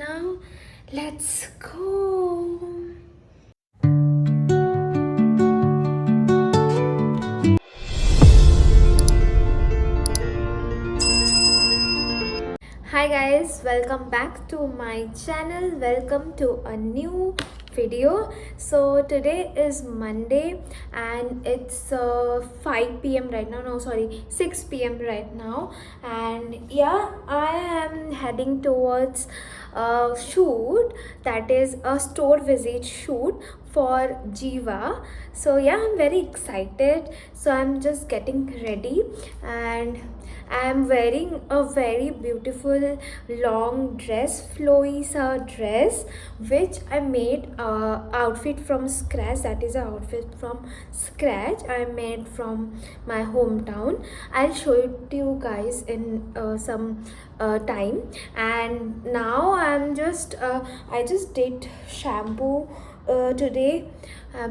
now let's go. Hi guys, welcome back to my channel. Welcome to a new video. So today is Monday and it's 5 p.m. right now. No, sorry, 6 p.m. right now. And yeah, I am heading towards a shoot, that is a store visit shoot for Jiva. So yeah, I'm very excited. So I'm just getting ready and I'm wearing a very beautiful long dress, flowy dress, which I made outfit from scratch. That is an outfit from scratch I made from my hometown. I'll show it to you guys in some time. And now I just did shampoo today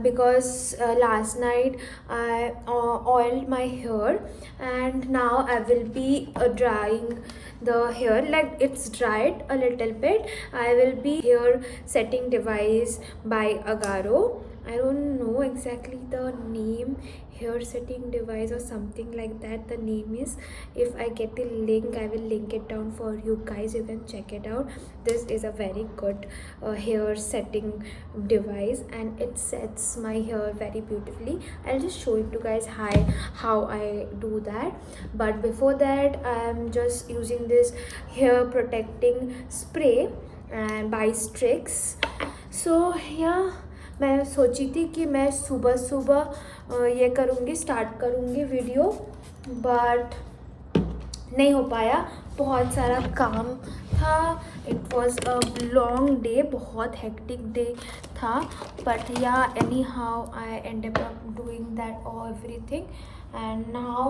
because last night I oiled my hair, and now I will be drying the hair. Like it's dried a little bit, I will be hair setting device by Agaro. I don't know exactly the name, hair setting device or something like that the name is. If I get the link, I will link it down for you guys. You can check it out. This is a very good hair setting device and it sets my hair very beautifully. I'll just show it to guys how I do that. But before that, I'm just using this hair protecting spray and by Strix. So yeah, मैं सोची थी कि मैं सुबह सुबह ये करूँगी, start करूँगी video, but नहीं हो पाया, बहुत सारा काम था. It was a long day, बहुत हेक्टिक डे था. बट या any how I and up doing that और everything. And now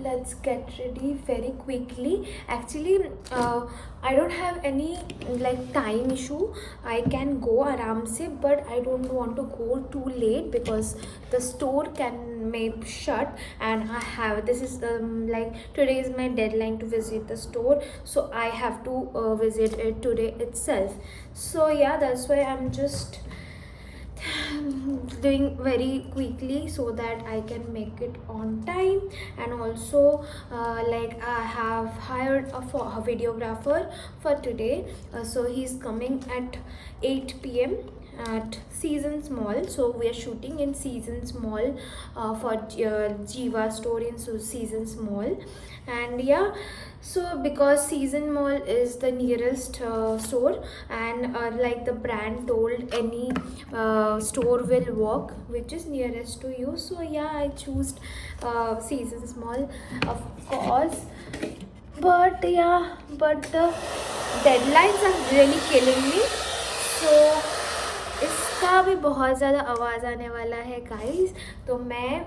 let's get ready very quickly. Actually I don't have any like time issue. I can go aram se, but I don't want to go too late because the store can may shut, and I have this is like today is my deadline to visit the store, so I have to visit it today itself. So yeah, that's why I'm just doing very quickly so that I can make it on time. And also like I have hired a videographer for today, so he's coming at 8 p.m. at Seasons Mall. So we are shooting in Seasons Mall for Jiva store in Seasons Mall. And yeah, so because Season Mall is the nearest store, and like the brand told any store will work which is nearest to you, so yeah, I choose Seasons Mall, of course. But yeah, but the deadlines are really killing me. So इसका भी बहुत ज़्यादा आवाज़ आने वाला है guys, तो मैं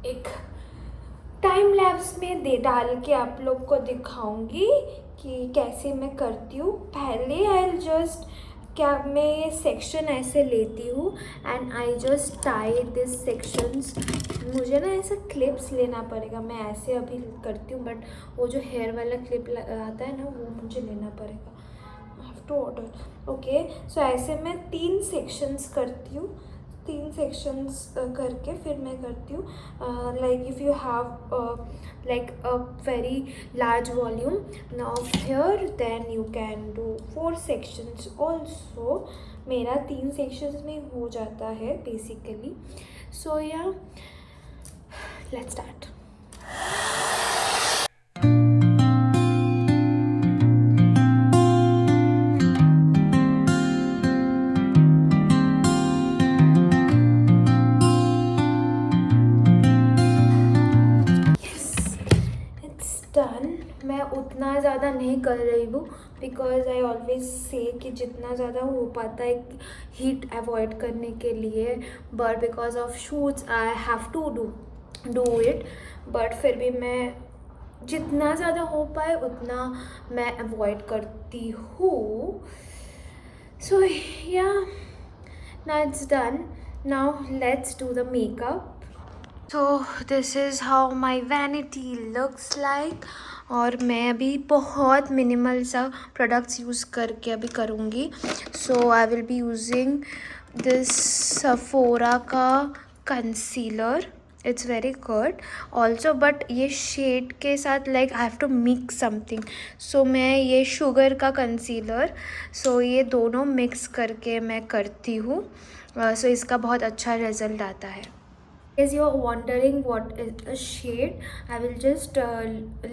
एक टाइम लैप्स में डाल के आप लोग को दिखाऊंगी कि कैसे मैं करती हूँ. पहले आई जस्ट मैं ये सेक्शन ऐसे लेती हूँ and I just tie this sections. मुझे ना ऐसा क्लिप्स लेना पड़ेगा. मैं ऐसे अभी करती हूँ, बट वो जो हेयर वाला क्लिप आता है ना, वो मुझे लेना पड़ेगा. I have to order. Okay, so ऐसे मैं 3 सेक्शंस करती हूँ. 3 सेक्शंस करके फिर मैं करती हूँ. Like if you have like a very large volume of hair, then you can do 4 sections also. मेरा 3 sections में हो जाता है basically. So yeah, let's start. Done. मैं उतना ज़्यादा नहीं कर रही हूँ बिकॉज आई ऑलवेज से कि जितना ज़्यादा हो पाता है हीट अवॉइड करने के लिए, but because of shoots I have to do it. But फिर भी मैं जितना ज़्यादा हो पाए उतना मैं अवॉइड करती हूँ. सो या, now it's done. Now let's do the makeup. So this is how my vanity looks like और मैं अभी बहुत मिनिमल सा प्रोडक्ट्स यूज़ करके अभी करूँगी. So I will be using this Sephora का concealer. It's very good also, but ये शेड के साथ like I have to mix something. So मैं ये शुगर का कंसीलर, सो ये दोनों मिक्स करके मैं करती हूँ. सो इसका बहुत अच्छा रिजल्ट आता है. As you are wondering what is a shade, I will just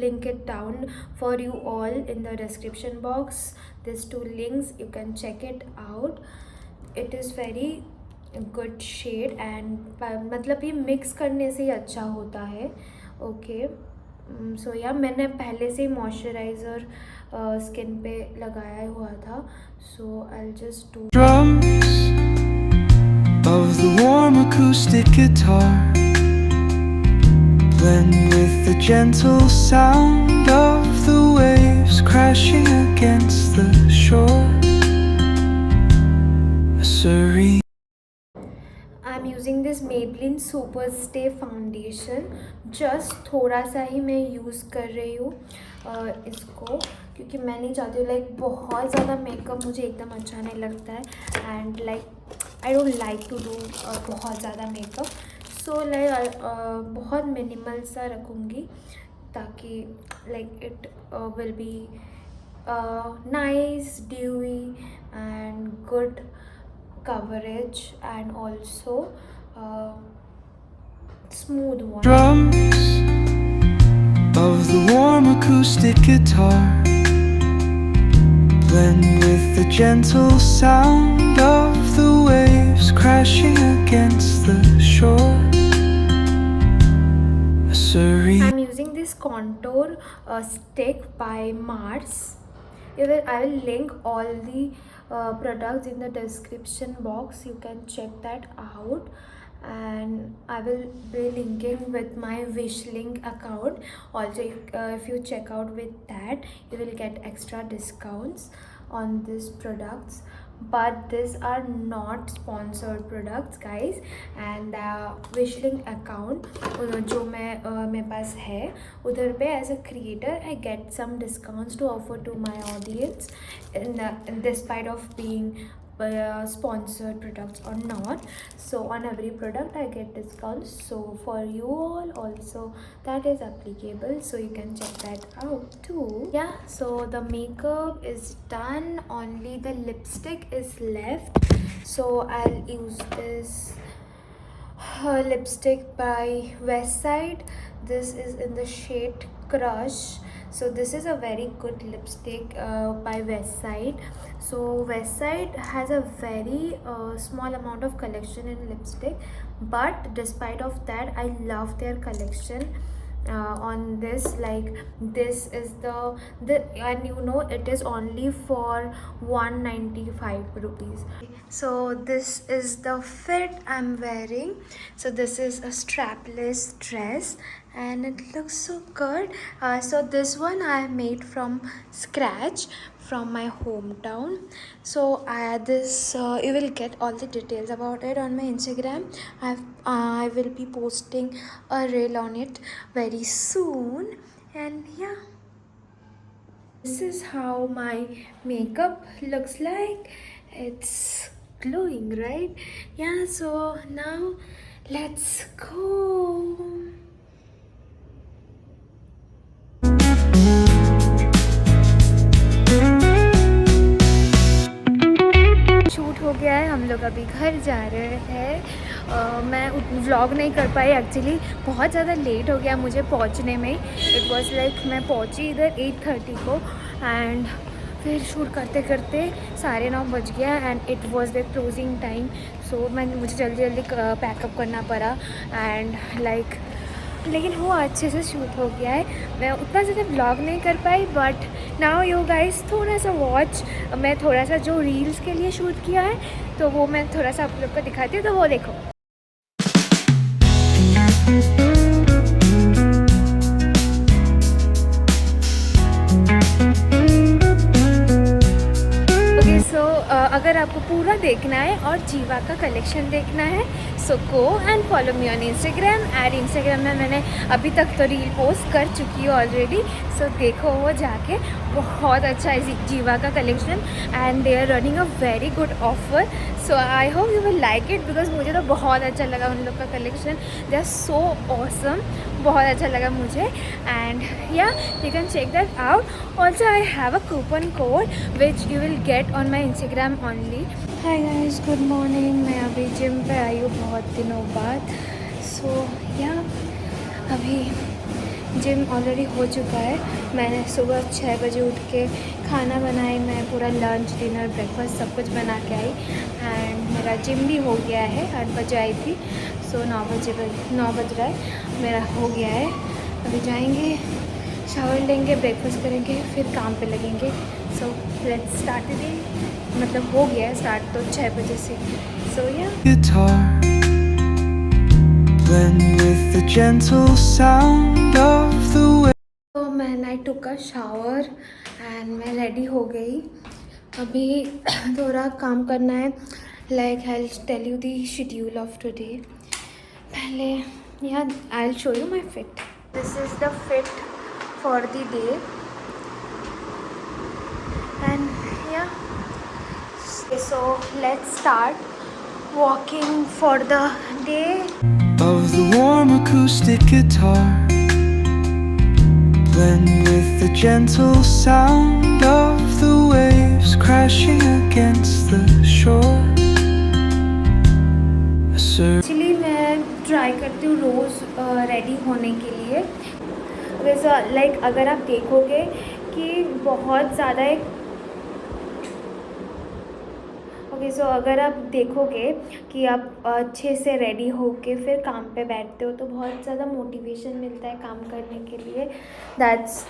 link it down for you all in the description box. These two links, you can check it out. It is very good shade and मतलब ये mix करने से ही अच्छा होता है. Okay. So yeah, मैंने पहले से ही मॉइस्चराइज़र स्किन पे लगाया हुआ था. So I'll just do drums of the warm acoustic guitar blend with the gentle sound of the waves crashing against the shore. A serene I'm using this Maybelline Super Stay Foundation. Just थोड़ा सा ही मैं use कर रही हूँ इसको, क्योंकि मैं नहीं चाहती हूँ लाइक बहुत ज़्यादा मेकअप मुझे एकदम अच्छा नहीं लगता है. And like I don't like to do बहुत ज़्यादा मेकअप. सो लाइक बहुत मिनिमल सा रखूँगी ताकि like it will be nice, dewy and good coverage and also smooth one. drums of the warm acoustic guitar blend with the gentle sound of the waves crashing against the shore. A serene I'm using this contour stick by Mars. I will link all the products in the description box. You can check that out, and I will be linking with my Wishlink account also. If you check out with that, you will get extra discounts on these products. But these are not sponsored products guys, and Wishlink account जो मेरे पास है उधर पे as a creator I get some discounts to offer to my audience in despite of being sponsored products or not. So on every product I get discounts, so for you all also that is applicable, so you can check that out too. Yeah, so the makeup is done, only the lipstick is left. So I'll use this lipstick by Westside. This is in the shade Crush. So this is a very good lipstick by Westside. So Westside has a very small amount of collection in lipstick, but despite of that I love their collection on this. Like this is the and you know it is only for 195 rupees. So this is the fit I'm wearing. So this is a strapless dress and it looks so good. So this one I made from scratch from my hometown. So this you will get all the details about it on my Instagram. I will be posting a reel on it very soon. And yeah, this is how my makeup looks like. It's glowing, right? Yeah, so now let's go. Shoot हो गया है, हम लोग अभी घर जा रहे हैं. मैं व्लॉग नहीं कर पाई एक्चुअली, बहुत ज़्यादा लेट हो गया मुझे पहुंचने में. इट वाज लाइक मैं पहुंची इधर 8:30 को एंड फिर शूट करते करते 9:30 बज गया and it was the closing time. So मुझे जल्दी जल्दी पैकअप करना पड़ा एंड लाइक लेकिन वो अच्छे से शूट हो गया है. मैं उतना ज़्यादा ब्लॉग नहीं कर पाई, बट नाउ यू गाइस थोड़ा सा वॉच. मैं थोड़ा सा जो रील्स के लिए शूट किया है तो वो मैं थोड़ा सा आप लोग को दिखाती हूँ, तो वो देखो. अगर आपको पूरा देखना है और जीवा का कलेक्शन देखना है, so go and follow me on Instagram. And Instagram में मैंने अभी तक तो रील पोस्ट कर चुकी हूँ ऑलरेडी, सो देखो वो जाके। बहुत अच्छा है जीवा का collection and they are running a very good offer, so I hope you will like it because मुझे तो बहुत अच्छा लगा उन लोग का collection. They are so awesome, बहुत अच्छा लगा मुझे। And yeah you can check that out. Also I have a coupon code which you will get on my Instagram only. Hi guys, good morning. मैं अभी जिम पे आई हूँ बहुत दिनों बाद। सो या अभी जिम ऑलरेडी हो चुका है। मैंने सुबह 6 बजे उठ के खाना बनाई, मैं पूरा लंच डिनर ब्रेकफास्ट सब कुछ बना के आई। एंड मेरा जिम भी हो गया है, 8 बजे आई थी, सो 9 बज रहा है, मेरा हो गया है। अभी जाएंगे, शावर लेंगे, ब्रेकफास्ट करेंगे, फिर काम पे लगेंगे। सो लेट्स स्टार्ट डे। मतलब हो गया है स्टार्ट तो 6 बजे से। सो या guitar, blend with the gentle sound of the waves. तो मैं I took a shower and मैं रेडी हो गई। अभी थोड़ा काम करना है, like I tell you the schedule of today. पहले yeah I will show you my fit. This is the fit for the day and yeah so let's start walking for the day. Of the warm acoustic guitar, blend with the gentle sound of the waves crashing against the shore. A actually मैं try करती हूँ रोज़ ready होने के लिए। वैसे like अगर आप देखोगे कि बहुत ज़्यादा एक सो अगर आप देखोगे कि आप अच्छे से रेडी होके फिर काम पे बैठते हो तो बहुत ज़्यादा मोटिवेशन मिलता है काम करने के लिए। That's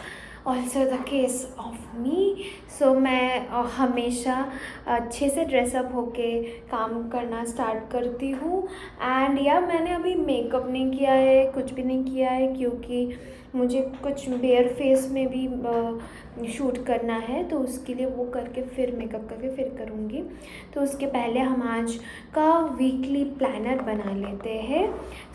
also the case of me. So मैं हमेशा अच्छे से ड्रेसअप होके काम करना स्टार्ट करती हूँ। एंड या मैंने अभी मेकअप नहीं किया है, कुछ भी नहीं किया है, क्योंकि मुझे कुछ बेयर फेस में भी शूट करना है, तो उसके लिए वो करके फिर मेकअप करके फिर करूँगी। तो उसके पहले हम आज का वीकली प्लानर बना लेते हैं।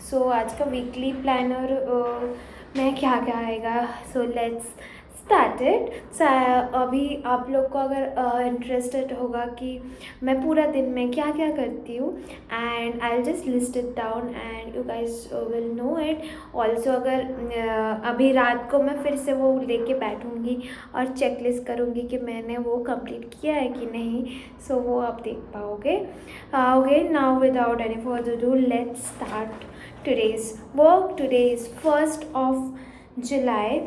सो आज का वीकली प्लानर में क्या क्या आएगा, सो लेट्स स्टार्टेड। अभी आप लोग को अगर इंटरेस्टेड होगा कि मैं पूरा दिन में क्या क्या करती हूँ, and I will just list it down and you guys will know it. Also अगर अभी रात को मैं फिर से वो लेके बैठूँगी और चेकलिस्ट करूँगी कि मैंने वो कंप्लीट किया है कि नहीं, सो वो आप देख पाओगे। Okay, now without any further do let's start today's work. Today is 1st of July.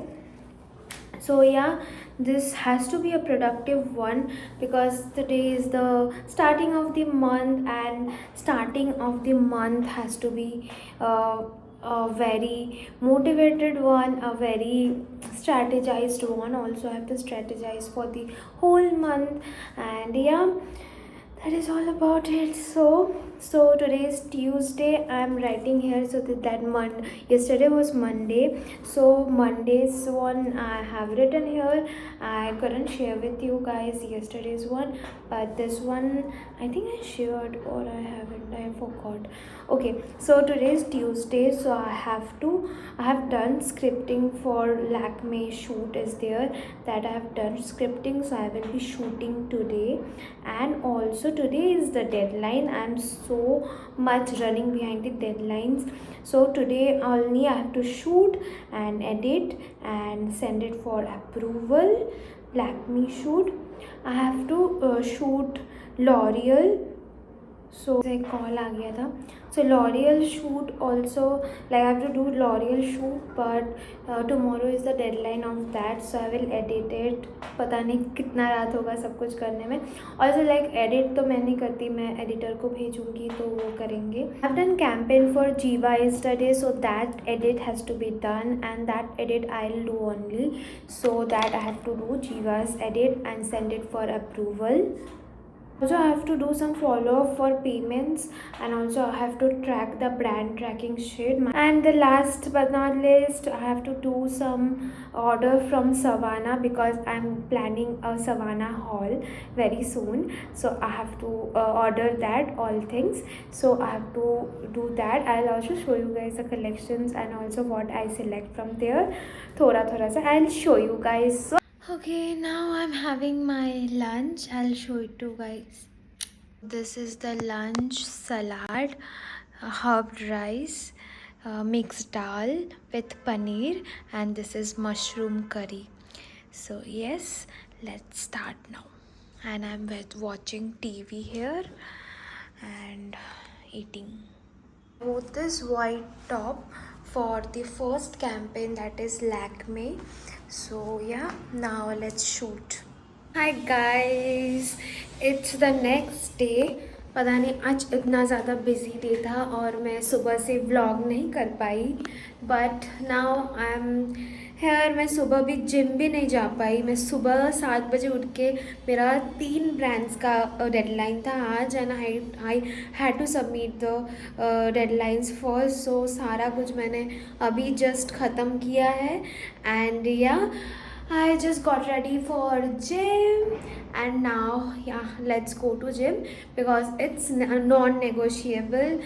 So yeah, this has to be a productive one because today is the starting of the month, and starting of the month has to be a very motivated one, a very strategized one. Also I have to strategize for the whole month, and yeah, that is all about it. So today is Tuesday, I'm writing here, so yesterday was Monday, so Monday's one I have written here. I couldn't share with you guys yesterday's one, but this one I think I shared, or I haven't, I forgot. Okay, so today is Tuesday, so I have done scripting for Lakme shoot is there, that I have done scripting, so I will be shooting today. And also today is the deadline. I'm so much running behind the deadlines, so today only I have to shoot and edit and send it for approval. Lakme shoot, I have to shoot L'Oreal, so एक call आ गया था। So L'Oreal shoot also, like I have to do L'Oreal shoot, but tomorrow is the deadline of that, so I will edit it. पता नहीं कितना रात होगा सब कुछ करने में। ऑल्सो लाइक एडिट तो मैं नहीं करती, मैं एडिटर को भेजूँगी तो वो करेंगे। I have done campaign for जीवा yesterday, so that edit has to be done, and that edit I'll do only, so that I have to do Jiva's edit and send it for approval. Also, I have to do some follow up for payments, and also I have to track the brand tracking shit. And the last but not least, I have to do some order from Savannah because I'm planning a Savannah haul very soon. So I have to order that all things. So I have to do that. I'll also show you guys the collections and also what I select from there. Thoda sa I'll show you guys. So okay, now I'm having my lunch. I'll show it to you guys. This is the lunch salad, herbed rice, mixed dal with paneer, and this is mushroom curry. So yes, let's start now. And I'm with watching TV here and eating. Wore this white top for the first campaign, that is Lakme. So yeah, now let's shoot. Hi guys, it's the next day. पता नहीं आज इतना ज़्यादा busy day था और मैं सुबह से व्लॉग नहीं कर पाई, but now I am here. मैं सुबह भी जिम भी नहीं जा पाई. मैं सुबह 7 बजे उठ के मेरा 3 ब्रांड्स का डेडलाइन था आज, and I had to submit the deadlines first. So सारा कुछ मैंने अभी जस्ट ख़त्म किया है. एंड या I just got ready for gym, and now yeah, let's go to gym because it's non-negotiable.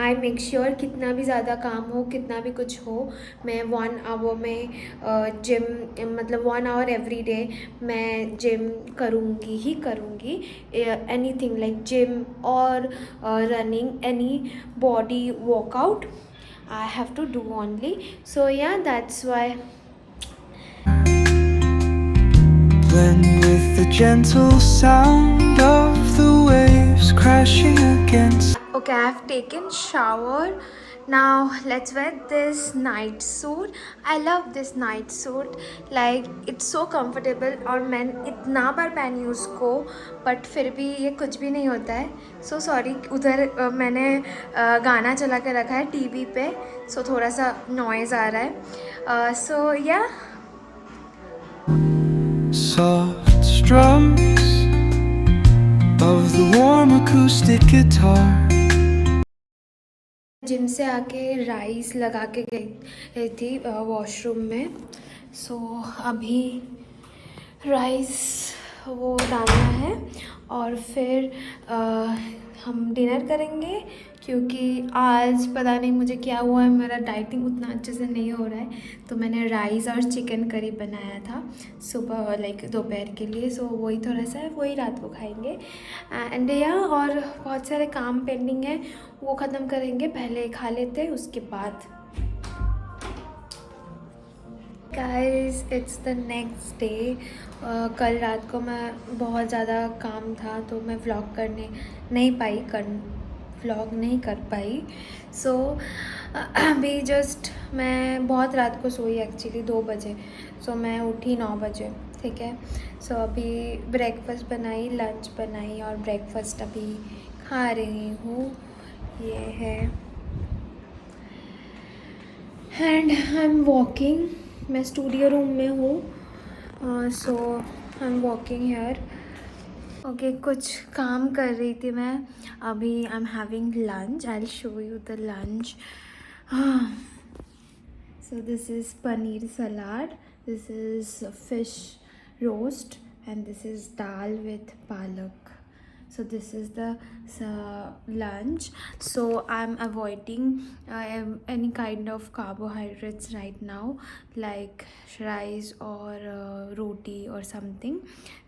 I make sure कितना भी ज़्यादा काम हो, कितना भी कुछ हो, मैं 1 hour में gym, मतलब 1 hour every day मैं gym करूँगी ही करूँगी. Anything like gym or running, any body workout I have to do only. So yeah, that's why. Blend with the gentle sound of the waves crashing against. Okay, I have taken shower. Now let's wear this night suit. I love this night suit. Like it's so comfortable और मैं इतना बार पहनी हूँ उसको, but फिर भी ये कुछ भी नहीं होता है. So sorry. उधर मैंने गाना चला के रखा है टीवी पे, सो थोड़ा सा नॉइज़ आ रहा है. सो या Soft strums of the warm acoustic guitar. Gym से आके राइस लगा के गई थी वॉशरूम में. सो अभी राइस वो डालना है और फिर हम डिनर करेंगे, क्योंकि आज पता नहीं मुझे क्या हुआ है, मेरा डाइटिंग उतना अच्छे से नहीं हो रहा है. तो मैंने राइस और चिकन करी बनाया था सुबह, लाइक दोपहर के लिए. सो वही थोड़ा सा है, वही रात को खाएंगे. एंड या और बहुत सारे काम पेंडिंग है, वो ख़त्म करेंगे. पहले खा लेते हैं, उसके बाद. Guys, it's the next day. कल रात को मैं बहुत ज़्यादा काम था तो मैं व्लॉग नहीं कर पाई. सो अभी जस्ट मैं बहुत रात को सोई एक्चुअली 2 बजे. सो मैं उठी 9 बजे. ठीक है. सो अभी ब्रेकफास्ट बनाई, लंच बनाई और ब्रेकफास्ट अभी खा रही हूँ. ये है. And I am walking. मैं स्टूडियो रूम में हूँ. So I am walking here. Okay, कुछ काम कर रही थी मैं. अभी I am having lunch. I will show you the lunch. So this is paneer salad, this is fish roast, and this is dal with palak. So this is the lunch. So I'm avoiding any kind of carbohydrates right now, like rice or roti or something.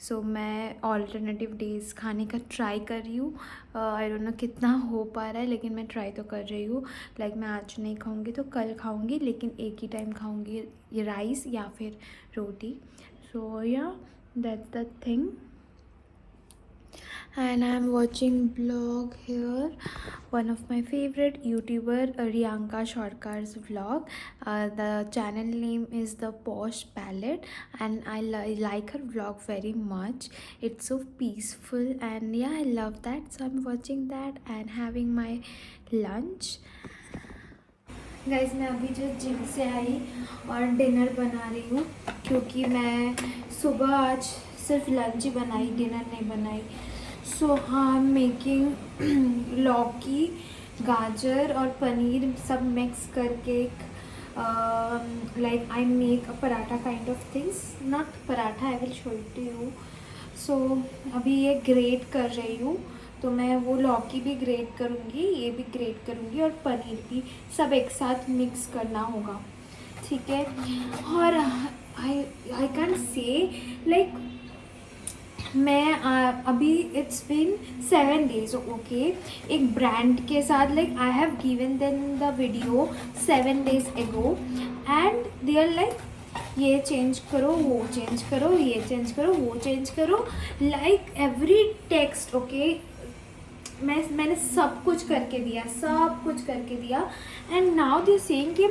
So मैं alternative days खाने का try कर रही हूँ. I don't know कितना हो पा रहा है, लेकिन मैं try तो कर रही हूँ. Like मैं आज नहीं खाऊँगी तो कल खाऊँगी, लेकिन एक ही टाइम खाऊँगी, ये राइस या फिर रोटी. So yeah, that's the thing. And I'm watching vlog here, one of my favorite YouTuber, Riyanka Sharkar's vlog. The channel name is The Posh Palette, and I like her vlog very much. It's so peaceful, and yeah, I love that. So I'm watching that and having my lunch. Guys, मैं अभी जो gym से आई और dinner बना रही हूँ, क्योंकि मैं सुबह आज सिर्फ लंच ही बनाई, डिनर नहीं बनाई. सो आई एम मेकिंग लौकी, गाजर और पनीर सब मिक्स करके एक like I make a paratha kind of things, not paratha, I will show it to you. So अभी ये ग्रेट कर रही हूँ, तो मैं वो लौकी भी ग्रेट करूँगी, ये भी ग्रेट करूँगी और पनीर भी, सब एक साथ मिक्स करना होगा, ठीक है। और आई कैन से लाइक मैं अभी इट्स बिन 7 days, ओके। एक ब्रांड के साथ like I have given then the video 7 days ago and they are like ये चेंज करो, वो चेंज करो, ये चेंज करो, वो चेंज करो, लाइक एवरी टेक्स्ट, ओके। मैंने सब कुछ करके दिया, सब कुछ करके दिया एंड नाउ दे सेइंग कि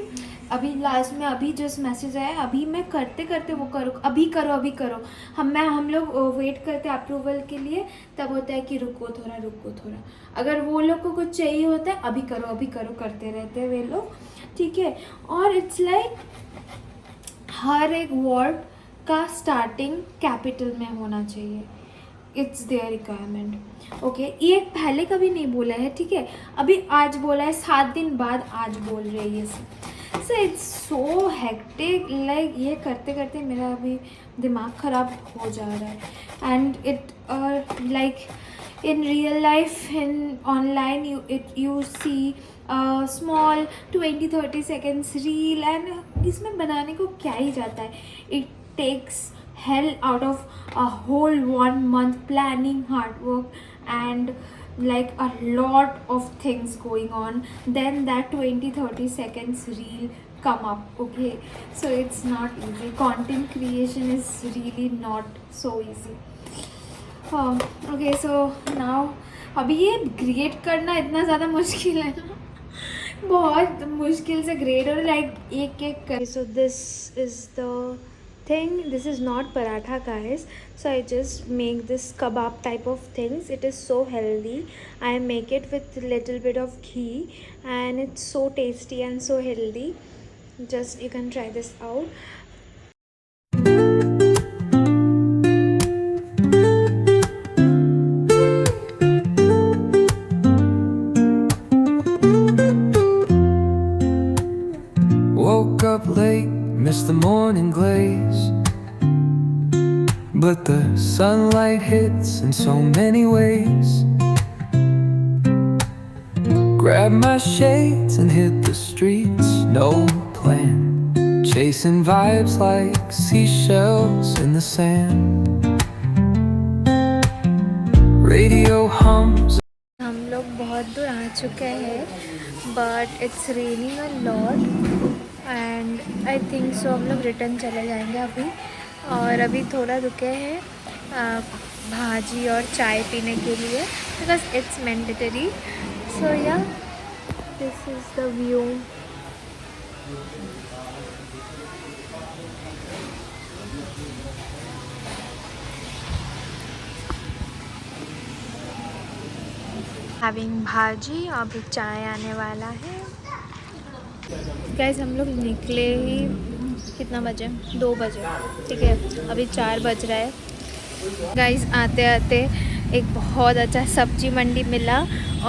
अभी लास्ट में अभी जस्ट मैसेज आया, अभी मैं करते करते वो करो, अभी करो, अभी करो। हम लोग वेट करते हैं अप्रूवल के लिए, तब होता है कि रुको थोड़ा, रुको थोड़ा। अगर वो लोग को कुछ चाहिए होता है, अभी करो, अभी करो करते रहते हैं वे लोग, ठीक है। और इट्स लाइक हर एक वर्ड का स्टार्टिंग कैपिटल में होना चाहिए, इट्स देयर रिक्वायरमेंट, ओके। ये पहले कभी नहीं बोला है, ठीक है, अभी आज बोला है, 7 दिन बाद आज बोल रही है। So it's so hectic, like ये करते करते मेरा अभी दिमाग ख़राब हो जा रहा है and it like in real life, in online you see small 20-30 seconds reel and इसमें बनाने को क्या ही जाता है, it takes hell out of a whole 1 month planning, hard work and like a lot of things going on, then that 20-30 seconds reel come up, okay. So it's not easy, content creation is really not so easy. Okay so now अभी ये great करना इतना ज़्यादा मुश्किल है ना, बहुत मुश्किल से ग्रेट और लाइक एक एक कर। सो this is the thing, this is not paratha guys, so I just make this kebab type of things, it is so healthy, I make it with little bit of ghee and it's so tasty and so healthy, just you can try this out. Woke up late, missed the morning glaze, but the sunlight hits in so many ways. Grabbed my shades and hit the streets, no plan, chasing vibes like seashells in the sand. Radio hums. हम लोग बहुत दूर आ चुके हैं but it's raining a lot and I think so हम लोग return चले जाएंगे अभी। और अभी थोड़ा रुके हैं भाजी और चाय पीने के लिए because it's mandatory. So yeah this is the view. Having bhaji, अभी चाय आने वाला है। गाइस हम लोग निकले ही कितना बजे, 2 बजे, ठीक है, अभी 4 बज रहा है। गाइस आते आते एक बहुत अच्छा सब्जी मंडी मिला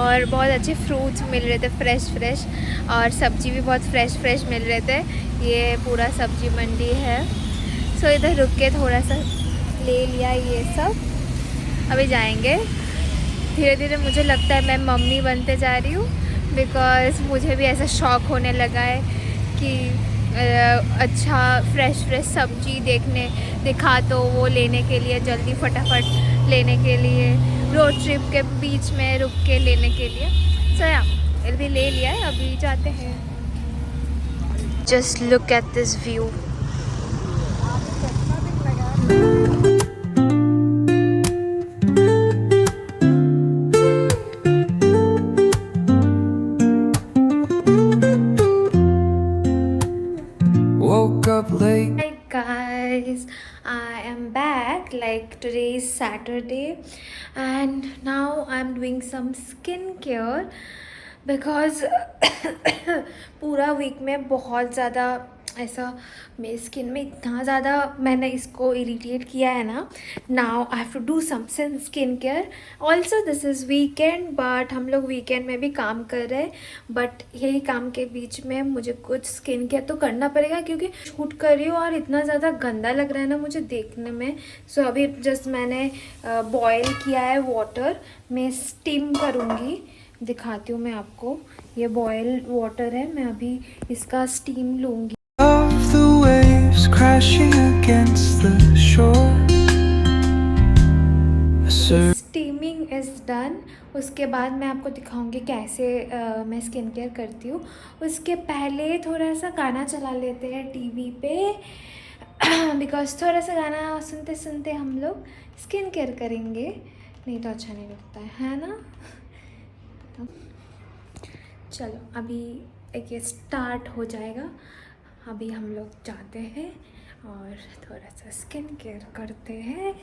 और बहुत अच्छे फ्रूट्स मिल रहे थे, फ्रेश फ्रेश, और सब्जी भी बहुत फ्रेश फ्रेश मिल रहे थे। ये पूरा सब्जी मंडी है। सो इधर रुक के थोड़ा सा ले लिया ये सब। अभी जाएंगे धीरे धीरे, मुझे लगता है मैं मम्मी बनते जा रही हूँ बिकॉज़ मुझे भी ऐसा शौक़ होने लगा है कि अच्छा फ्रेश फ्रेश सब्जी दिखा तो वो लेने के लिए, जल्दी फटाफट लेने के लिए, रोड ट्रिप के बीच में रुक के लेने के लिए। सो या अभी ले लिया है, अभी जाते हैं। Just look at this view. Woke up late. Hi guys, I am back. Like today is Saturday and now I'm doing some skincare because पूरा वीक में बहुत ज़्यादा ऐसा मेरी स्किन में इतना ज़्यादा मैंने इसको इरिटेट किया है ना. Now I have to do some skin care. Also this is weekend, but हम लोग वीकेंड में भी काम कर रहे हैं. बट यही काम के बीच में मुझे कुछ स्किन केयर तो करना पड़ेगा, क्योंकि शूट कर रही हूँ और इतना ज़्यादा गंदा लग रहा है ना मुझे देखने में. सो अभी जस्ट मैंने बॉयल किया है वाटर. मैं स्टीम करूँगी, दिखाती हूँ मैं आपको. ये बॉयल वाटर है, मैं अभी इसका स्टीम लूँगी. Of the waves crashing against the shore. Steaming is done. उसके बाद मैं आपको दिखाऊंगी कैसे मैं स्किन केयर करती हूँ. उसके पहले थोड़ा सा गाना चला लेते हैं टीवी पे, बिकॉज थोड़ा सा गाना सुनते सुनते हम लोग स्किन केयर करेंगे, नहीं तो अच्छा नहीं लगता है ना. चलो अभी एक ये स्टार्ट हो जाएगा. अभी हम लोग जाते हैं और थोड़ा सा स्किन केयर करते हैं.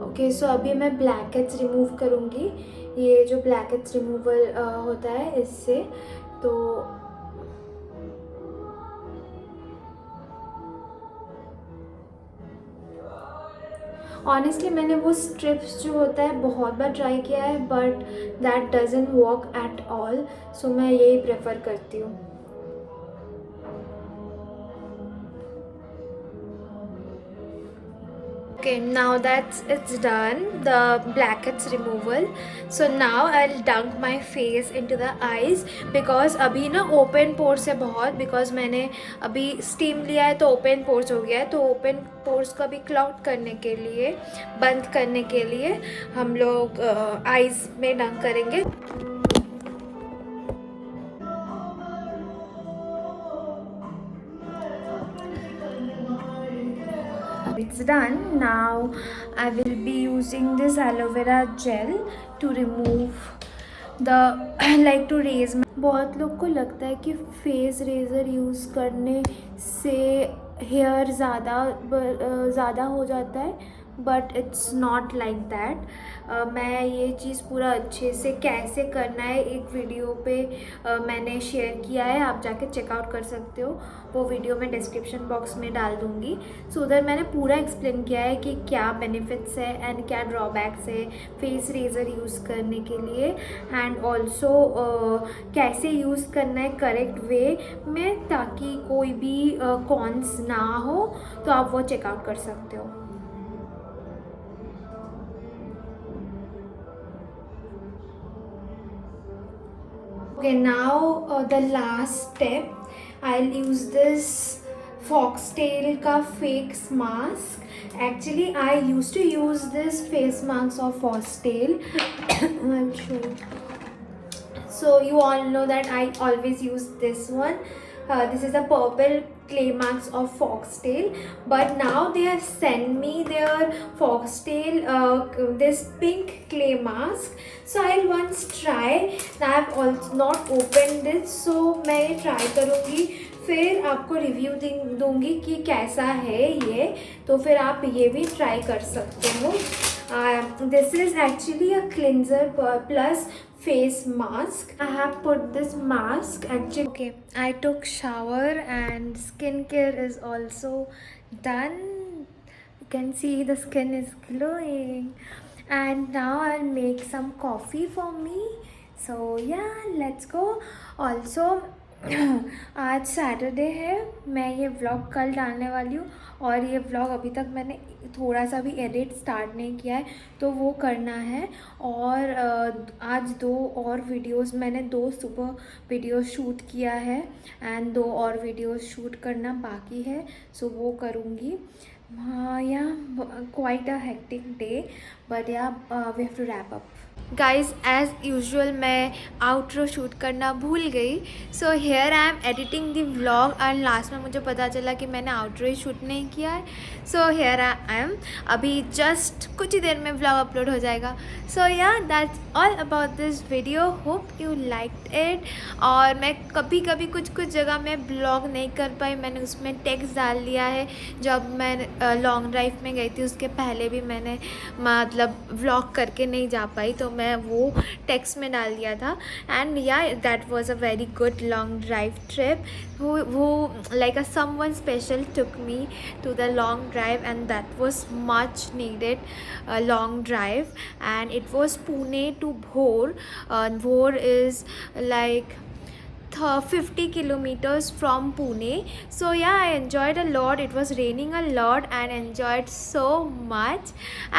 ओके, सो अभी मैं ब्लैक हेड्स रिमूव करूँगी. ये जो ब्लैक हेड्स रिमूवल होता है इससे. तो ऑनेस्टली मैंने वो स्ट्रिप्स जो होता है बहुत बार ट्राई किया है, but that doesn't work at all. So मैं यही प्रेफर करती हूँ. Okay, now that it's done, the blackheads removal. So now I'll dunk my face into the eyes, because अभी ना open pores है बहुत, because मैंने अभी steam लिया है तो open pores हो गया है. तो open pores को अभी clog करने के लिए, बंद करने के लिए हम लोग eyes में dunk करेंगे. It's done. Now I will be using this aloe vera gel to remove the like to raise my. बहुत लोग को लगता है कि फेस रेज़र यूज़ करने से हेयर ज़्यादा हो जाता है, but it's not like that. मैं ये चीज़ पूरा अच्छे से कैसे करना है एक वीडियो पे मैंने शेयर किया है. आप जाके चेकआउट कर सकते हो. वो वीडियो मैं डिस्क्रिप्शन बॉक्स में डाल दूँगी. सो उधर मैंने पूरा एक्सप्लेन किया है कि क्या बेनिफिट्स है एंड क्या ड्रॉबैक्स है फेस रेज़र यूज़ करने के लिए, एंड ऑल्सो कैसे यूज़ करना है करेक्ट वे में, ताकि कोई भी कॉन्स ना हो. तो आप वो चेकआउट कर सकते हो. Okay, now the last step, I'll use this Foxtail का face mask. Actually, I used to use this face mask of Foxtail. I'll show you. So you all know that I always use this one. This is the purple clay marks of Foxtail, but now they have sent me their Foxtail this pink clay mask. So I'll once try. I have also not opened it, so मैं ये try करूँगी, फिर आपको review दूँगी कि कैसा है ये. तो फिर आप ये भी ट्राई कर सकते हो. This is actually a cleanser plus face mask. I have put this mask actually. Okay, I took shower and skincare is also done. You can see the skin is glowing, and now I'll make some coffee for me. So yeah, let's go. Also आज Saturday है. मैं ये vlog कल डालने वाली हूँ, और ये व्लॉग अभी तक मैंने थोड़ा सा भी एडिट स्टार्ट नहीं किया है, तो वो करना है. और आज 2 और वीडियोस, मैंने 2 सुबह वीडियोस शूट किया है एंड 2 और वीडियोस शूट करना बाकी है. सो वो करूँगी. हाँ, yeah quite a hectic day, but yeah we have to wrap up. Guys as usual मैं आउटरो शूट करना भूल गई. So here I am editing the vlog and last में मुझे पता चला कि मैंने आउटरो ही शूट नहीं किया है. सो हेयर आई एम. अभी जस्ट कुछ ही देर में व्लॉग अपलोड हो जाएगा. सो या that's all about this video. Hope you liked it. और मैं कभी कभी कुछ जगह में ब्लॉग नहीं कर पाई. मैंने उसमें टेक्स्ट डाल दिया है. जब मैं लॉन्ग ड्राइव में गई थी उसके पहले भी मैंने मतलब व्लॉग करके नहीं जा पाई, तो मैं वो टेक्स्ट में डाल दिया था. एंड या that was a very good long drive trip. who like a someone special took me to the long drive, and that was much needed long drive. And it was Pune to Bhor. Bhor is like 50 kilometers from Pune. So yeah, I enjoyed a lot. It was raining a lot and enjoyed so much,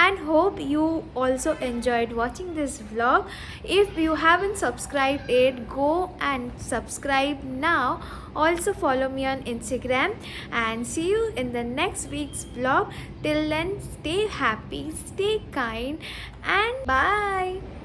and hope you also enjoyed watching this vlog. If you haven't subscribed it, go and subscribe now. Also follow me on Instagram, and see you in the next week's vlog. Till then, stay happy, stay kind, and bye.